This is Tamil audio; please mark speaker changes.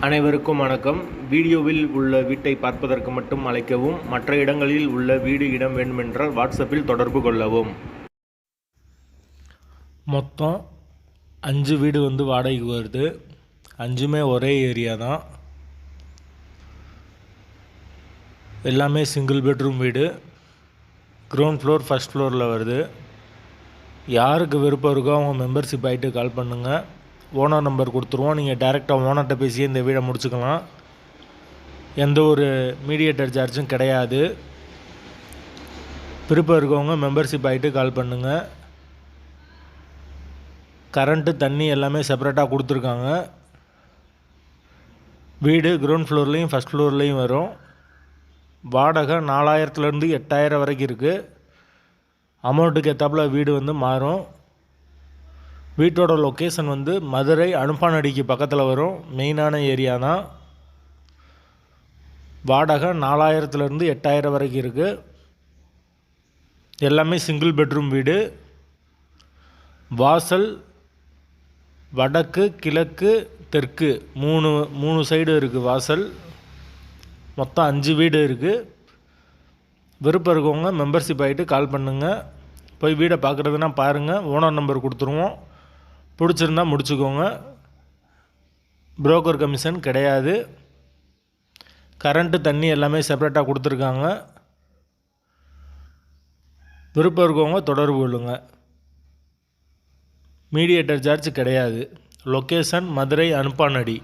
Speaker 1: அனைவருக்கும் வணக்கம். வீடியோவில் உள்ள வீட்டை பார்ப்பதற்கு மட்டும் அழைக்கவும். மற்ற இடங்களில் உள்ள வீடு இடம் வேண்டுமென்றால் வாட்ஸ்அப்பில் தொடர்பு கொள்ளவும். மொத்தம் 5 வீடு வாடகைக்கு வருது. 5மே ஒரே ஏரியா தான். எல்லாமே சிங்கிள் பெட்ரூம் வீடு. கிரவுண்ட் ஃப்ளோர் ஃபஸ்ட் ஃப்ளோரில் வருது. யாருக்கு விருப்பம் இருக்கோ அவங்க மெம்பர்ஷிப் ஆகிட்டு கால் பண்ணுங்கள். ஓனர் நம்பர் கொடுத்துருவோம். நீங்கள் டைரெக்டாக ஓனர்கிட்ட பேசியே இந்த வீடை முடிச்சுக்கலாம். எந்த ஒரு மீடியேட்டர் சார்ஜும் கிடையாது. விருப்பம் இருக்கவங்க மெம்பர்ஷிப் ஆகிட்டு கால் பண்ணுங்கள். கரண்ட்டு தண்ணி எல்லாமே செப்பரேட்டாக கொடுத்துருக்காங்க. வீடு கிரவுண்ட் ஃப்ளோர்லேயும் ஃபஸ்ட் ஃப்ளோர்லேயும் வரும். வாடகை 4000லேருந்து 8000 வரைக்கும் இருக்குது. அமௌண்ட்டுக்கு ஏற்றாப்புல வீடு மாறும். வீட்டோட லொக்கேஷன் மதுரை அனுப்பானடிக்கு பக்கத்தில் வரும். மெயினான ஏரியா தான். வாடகை 4000லேருந்து 8000 வரைக்கும் இருக்குது. எல்லாமே சிங்கிள் பெட்ரூம் வீடு. வாசல் வடக்கு கிழக்கு தெற்கு மூணு சைடு இருக்குது வாசல். மொத்தம் 5 வீடு இருக்குது. விருப்பம் இருக்கவங்க மெம்பர்ஷிப் ஆகிட்டு கால் பண்ணுங்கள். போய் வீடை பார்க்குறதுனா பாருங்கள். ஓனர் நம்பர் கொடுத்துருவோம். பிடிச்சிருந்தா முடிச்சுக்கோங்க. புரோக்கர் கமிஷன் கிடையாது. கரண்ட்டு தண்ணி எல்லாமே செப்பரேட்டாக கொடுத்துருக்காங்க. விருப்பம் இருக்கவங்க தொடர்பு கொள்ளுங்கள். மீடியேட்டர் சார்ஜ் கிடையாது. லொக்கேஷன் மதுரை அனுப்பானடி.